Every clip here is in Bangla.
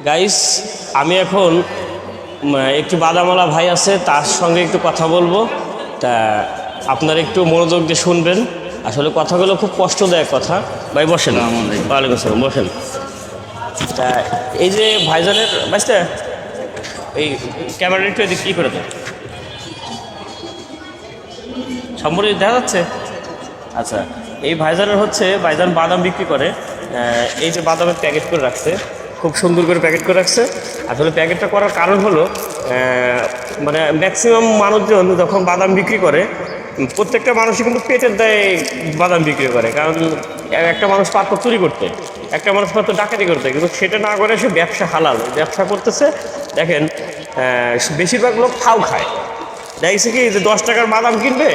গাইস, আমি এখন একটু বাদামওয়ালা ভাই আছে, তার সঙ্গে একটু কথা বলবো। তা আপনারা একটু মনোযোগ দিয়ে শুনবেন। আসলে কথাগুলো খুব কষ্টদায়ক কথা। ভাই বসেন। ওয়ালাইকুম আসসালাম, বসেন। তা এই যে ভাইজানের বাঁচতে এই ক্যামেরা একটু এদিকে কী করে দেয় সম্পর্কে দেখা যাচ্ছে। আচ্ছা, এই ভাইজানের হচ্ছে ভাইজান বাদাম বিক্রি করে। এই যে বাদামের প্যাকেট করে রাখছে, খুব সুন্দর করে প্যাকেট করে রাখছে। আসলে প্যাকেটটা করার কারণ হলো মানে ম্যাক্সিমাম মানুষজন যখন বাদাম বিক্রি করে, প্রত্যেকটা মানুষই কিন্তু পেটের দায়ে বাদাম বিক্রি করে। কারণ একটা মানুষ পাত্র চুরি করতে, একটা মানুষ পাত্র ডাকাতি করতে, কিন্তু সেটা না করে সে ব্যবসা হালাল ব্যবসা করতেছে। দেখেন বেশিরভাগ লোক ফাউ খায়। দেখছি কি যে 10 টাকার বাদাম কিনবে,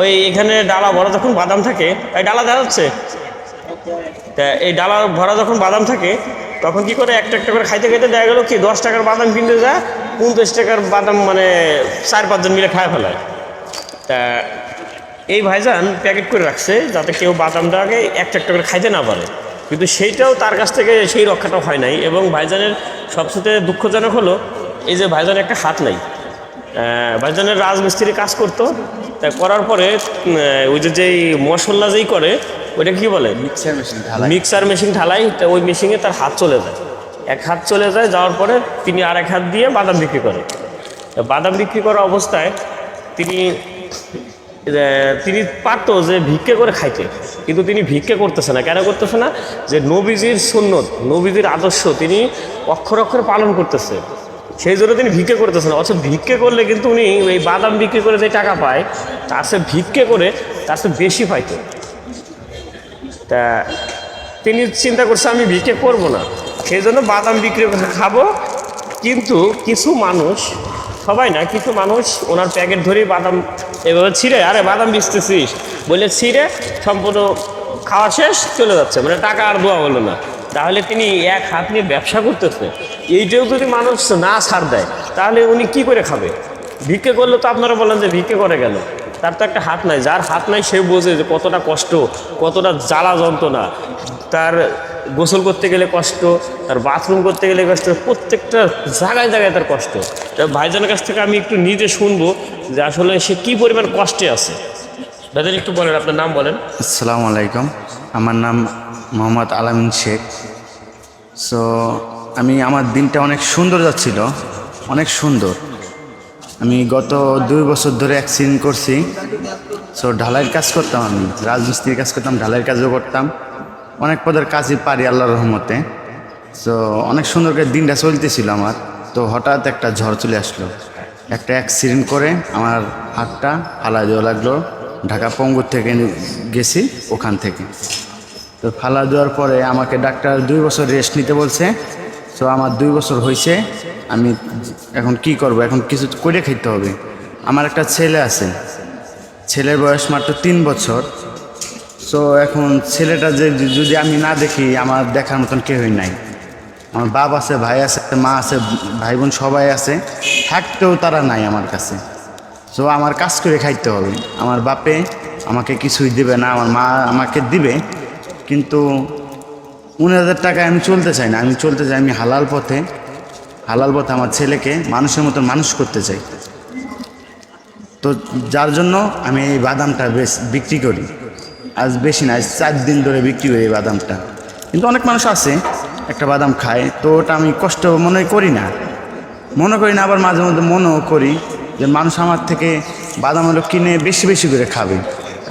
ওই এখানে ডালা ভরা যখন বাদাম থাকে, এই ডালা দেখা যাচ্ছে, তা এই ডালা ভরা যখন বাদাম থাকে তখন কি করে একটা একটা করে খাইতে খাইতে দেখা গেলো কি 10 টাকার বাদাম কিনতে যায় 50 টাকার বাদাম মানে 4-5 জন মিলে খায় ফেলায়। তা এই ভাইজান প্যাকেট করে রাখছে যাতে কেউ বাদামটাকে একটা একটা করে খাইতে না পারে, কিন্তু সেইটাও তার কাছ থেকে সেই রক্ষাটাও হয় নাই। এবং ভাইজানের সবচেয়ে দুঃখজনক হলো এই যে ভাইজানের একটা হাত নাই। ভাইজানের রাজমিস্ত্রি কাজ করতো, তা করার পরে ওই যে যেই মশলা যেই করে ওইটা কী বলে, মিক্সার মেশিন ঢালাই, তা ওই মেশিনে তার হাত চলে যায়, এক হাত চলে যায়। যাওয়ার পরে তিনি আর এক হাত দিয়ে বাদাম বিক্রি করে। বাদাম বিক্রি করা অবস্থায় তিনি পারতো যে ভিক্ষে করে খাইতে, কিন্তু তিনি ভিক্ষে করতেছে না। কেন করতেছে না? যে নবীজির সুন্নত, নবীজির আদর্শ তিনি অক্ষর অক্ষরে পালন করতেছে, সেই জন্য তিনি ভিক্ষে করতেছেন। অথচ ভিক্ষে করলে কিন্তু উনি ওই বাদাম বিক্রি করে যে টাকা পায় তার সে ভিক্ষে করে তার সে বেশি পাইতো। তা তিনি চিন্তা করছে আমি ভিক্ষে করব না, সেই জন্য বাদাম বিক্রি করে খাবো। কিন্তু কিছু মানুষ, সবাই না, কিছু মানুষ ওনার প্যাকেট ধরেই বাদাম এভাবে ছিঁড়ে, আরে বাদাম বেচতেছিস বলে ছিঁড়ে সম্পূর্ণ খাওয়া শেষ চলে যাচ্ছে, মানে টাকা আর দেওয়া হলো না। তাহলে তিনি এক হাত নিয়ে ব্যবসা করতেছে, এইটাও যদি মানুষ না ছাড় দেয় তাহলে উনি কি করে খাবে? ভিক্ষে করলে তো আপনারা বলেন যে ভিক্ষে করে গেল, তার তো একটা হাত নাই। যার হাত নাই সে বোঝে যে কতটা কষ্ট, কতটা জ্বালা যন্ত্রণা। তার গোসল করতে গেলে কষ্ট, তার বাথরুম করতে গেলে কষ্ট, প্রত্যেকটা জায়গায় জায়গায় তার কষ্ট। ভাইজানের কাছ থেকে আমি একটু নিজে শুনবো যে আসলে সে কী পরিমাণ কষ্টে আছে। ভাইজান একটু বলেন, আপনার নাম বলেন। আসসালামু আলাইকুম, আমার নাম মোহাম্মদ আলামিন শেখ। সো আমার দিনটা অনেক সুন্দর যাচ্ছিল, অনেক সুন্দর। আমি গত 2 বছর ধরে অ্যাক্সিডেন্ট করছি। সো ঢালাইয়ের কাজ করতাম, আমি রাজমিস্ত্রির কাজ করতাম, ঢালাইয়ের কাজও করতাম, অনেক পদের কাজই পারি আল্লাহর রহমতে। সো অনেক সুন্দর করে দিনটা চলতেছিল আমার। তো হঠাৎ একটা ঝড় চলে আসলো, একটা অ্যাক্সিডেন্ট করে আমার হাতটা ফালা দেওয়া লাগলো। ঢাকা পঙ্গুর থেকে গেছি, ওখান থেকে তো ফালা দেওয়ার পরে আমাকে ডাক্তার 2 বছর রেস্ট নিতে বলছে। সো আমার 2 বছর হয়েছে, আমি এখন কি করব? এখন কিছু করে খেতে হবে। আমার একটা ছেলে আছে, ছেলের বয়স মাত্র 3 বছর। সো এখন ছেলেটা যদি আমি না দেখি, আমার দেখার মতন কেউই নাই। আমার বাপ আছে, ভাই আছে, মা আছে, ভাই বোন সবাই আছে, থাকতেও তারা নাই আমার কাছে। সো আমার কাজ করে খাইতে হবে। আমার বাপে আমাকে কিছুই দিবে না, আমার মা আমাকে দিবে, কিন্তু 19,000 টাকায় আমি চলতে চাই না। আমি চলতে চাই আমি হালাল পথে আমার ছেলেকে মানুষের মতন মানুষ করতে চাই। তো যার জন্য আমি এই বাদামটা বিক্রি করি। আজ বেশি না, আজ 4 দিন ধরে বিক্রি করি এই বাদামটা। কিন্তু অনেক মানুষ আছে একটা বাদাম খায়, তো ওটা আমি কষ্ট মনে করি না, আবার মাঝে মধ্যে মনেও করি যে মানুষ আমার থেকে বাদামগুলো কিনে বেশি বেশি করে খাবে,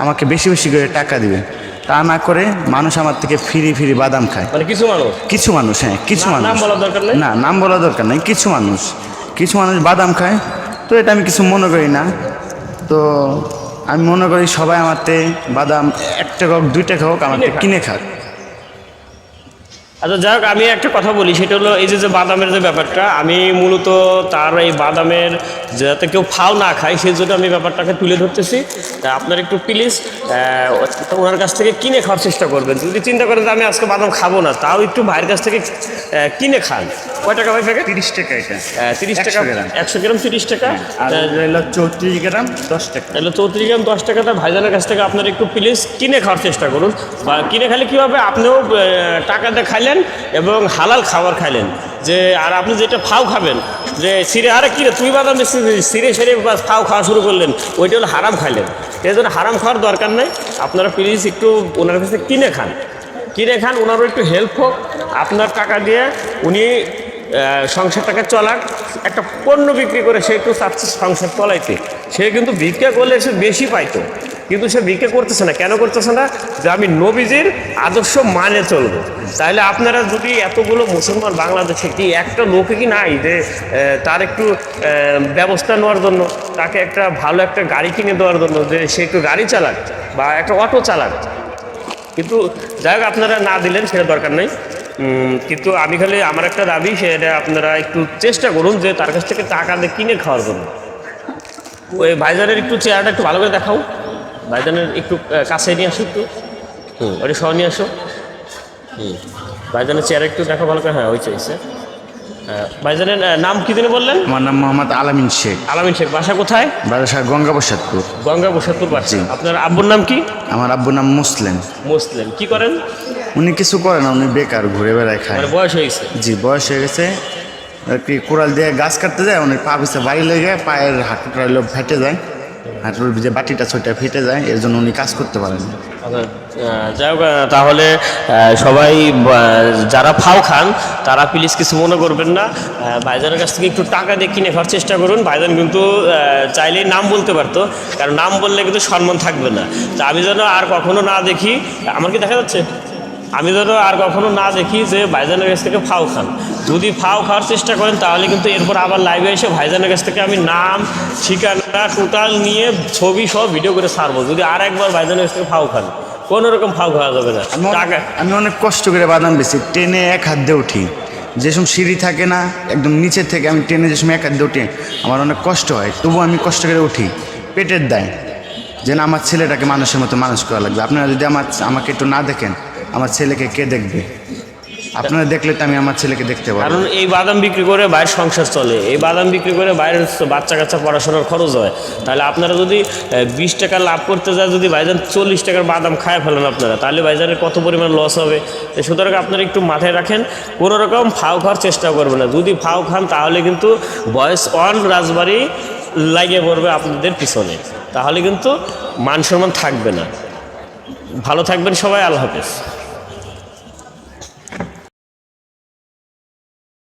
আমাকে বেশি বেশি করে টাকা দিবে। তা না করে মানুষ আমার থেকে ফ্রি বাদাম খায়। মানে কিছু মানুষ, হ্যাঁ, কিছু মানুষ, নাম বলার দরকার নেই, না নাম বলার দরকার নেই, কিছু মানুষ বাদাম খায়। তো এটা আমি কিছু মনে করি না। তো আমি মনে করি সবাই আমার থেকে বাদাম 1 টাকা হোক 2 টাকা হোক আমার থেকে কিনে খাক। আচ্ছা, যাই হোক, আমি একটা কথা বলি, সেটা হলো এই যে বাদামের যে ব্যাপারটা, আমি মূলত তার এই বাদামের যাতে কেউ ফাও না খায় সেই জন্য আমি ব্যাপারটাকে তুলে ধরতেছি। তা আপনার একটু প্লিজ ওনার কাছ থেকে কিনে খাওয়ার চেষ্টা করবেন। যদি চিন্তা করেন যে আমি আজকে বাদাম খাবো না, তাও একটু ভাইয়ের কাছ থেকে কিনে খান। কয় টাকা ভাই প্যাকেট? 30 টাকা এটা। 30 টাকা, 100 গ্রাম 30 টাকা, আর 34 গ্রাম 10 টাকা। তাহলে 34 গ্রাম 10 টাকাটা ভাইজানের কাছ থেকে আপনার একটু প্লিজ কিনে খাওয়ার চেষ্টা করুন। বা কিনে খেলে কী হবে, আপনিও টাকা দিয়ে খাইলেন এবং হালাল খাবার খাইলেন। যে আর আপনি যেটা ফাও খাবেন যে সিরে আরে কি রে তুই বাদাম সিরে সেরে ফাও খাওয়া শুরু করলেন, ওইটা হলো হারাম খাইলেন। এই জন্য হারাম খাওয়ার দরকার নেই, আপনারা প্লিজ একটু ওনার কাছে কিনে খান, ওনারও একটু হেল্প হোক, আপনার টাকা দিয়ে উনি সংসারটাকে চলাক, একটা পণ্য বিক্রি করে সে একটু চাচ্ছে সংসার চলাইতে। সে কিন্তু ভিক্ষা করলে সে বেশি পাইতো, কিন্তু সে ভিক্ষা করতেছে না। কেন করতেছে না? যে আমি নবীজির আদর্শ মানে চলবো। তাহলে আপনারা যদি এতগুলো মুসলমান বাংলাদেশে কি একটা লোকে কি নাই যে তার একটু ব্যবস্থা নেওয়ার জন্য, তাকে একটা ভালো একটা গাড়ি কিনে দেওয়ার জন্য, যে সে একটু গাড়ি চালাক বা একটা অটো চালাক। কিন্তু যাই হোক, আপনারা না দিলেন সেটা দরকার নেই। কিন্তু আমি খালি আমার একটা দাবি, সেটা আপনারা একটু চেষ্টা করুন যে তার কাছ থেকে টাকা দিয়ে কিনে খাওয়ার জন্য। ওই ভাইজানের একটু চেহারাটা একটু ভালো করে দেখাও, ভাইজানের একটু কাছে নিয়ে আসো, একটু ওটা সহ নিয়ে আসো। ভাইজানের চেহারা একটু দেখো ভালো করে। হ্যাঁ, ওই চাইছে। ভাইজানের নাম কি দিনে বললেন? আমার নাম মোহাম্মদ আলামিন শেখ। আলামিন শেখ। বাসা কোথায়? বাসা গঙ্গাপ্রসাদপুর। গঙ্গাপ্রসাদপুর বাসা। আপনার আব্বুর নাম কি? আমার আব্বুর নাম মুসলিম। মুসলিম। কি করেন? উনি কিছু করে না, উনি বেকার ঘুরে বেড়ায় খায়। মানে বয়স হয়ে গেছে? জি, বয়স হয়ে গেছে। আর কি কোড়াল দিয়ে গাছ কাটতে যায়, উনি পা পিছিয়ে বাড়ি লেগে পায়ের হাঁটুটা হলো ফেটে যায়, হাঁটুর যে বাটিটা ছোটা ফেটে যায়, এর জন্য উনি কাজ করতে পারেন। যাই হোক, তাহলে সবাই যারা ফাও খান তারা প্লিজ কিছু মনে করবেন না। ভাইজানের কাছ থেকে একটু টাকা দিয়ে কিনে খাওয়ার চেষ্টা করুন। ভাইজান কিন্তু চাইলেই নাম বলতে পারতো, কারণ নাম বললে কিন্তু সম্মান থাকবে না। তা আমি যেন আর কখনো না দেখি, আমার কি দেখা যাচ্ছে, আমি যেন আর কখনো না দেখি যে ভাইজানের কাছ থেকে ফাও খান। যদি ফাও খাওয়ার চেষ্টা করেন তাহলে কিন্তু এরপর আবার লাইভে এসে ভাইজানের কাছ থেকে আমি নাম, ঠিকানা টোটাল নিয়ে ছবি সব ভিডিও করে ছাড়বো। যদি আর একবার ভাইজানের কাছ থেকে ফাও খান, কোনো রকম ফাও খাওয়া যাবে না। টাকা আমি অনেক কষ্ট করে বাদাম বেশি ট্রেনে এক হাত দিয়ে উঠি, যে সময় সিঁড়ি থাকে না একদম নিচের থেকে, আমি ট্রেনে যে সময় এক হাত দিয়ে উঠি আমার অনেক কষ্ট হয়, তবুও আমি কষ্ট করে উঠি পেটের দায়, যেন আমার ছেলেটাকে মানুষের মতো মানুষ করা লাগবে। আপনারা যদি আমাকে একটু না দেখেন, আমার ছেলেকে কে দেখবে? আপনারা দেখলে তো আমি আমার ছেলেকে দেখতে পারবো। কারণ এই বাদাম বিক্রি করে বাইরের সংসার চলে, এই বাদাম বিক্রি করে বাইরের বাচ্চা কাচ্চা পড়াশোনার খরচ হয়। তাহলে আপনারা যদি 20 টাকা লাভ করতে যায়, যদি ভাইজান 40 টাকার বাদাম খায় ফেলেন আপনারা, তাহলে ভাইজানের কত পরিমাণ লস হবে। সুতরাং আপনারা একটু মাথায় রাখেন, কোনো রকম ফাও খাওয়ার চেষ্টা করবেন না। যদি ফাও খান তাহলে কিন্তু বয়েস অন রাজবাড়ি লাগিয়ে পড়বে আপনাদের পিছনে, তাহলে কিন্তু মান সম্মান থাকবে না। ভালো থাকবেন সবাই, আল্লাহ হাফেজ।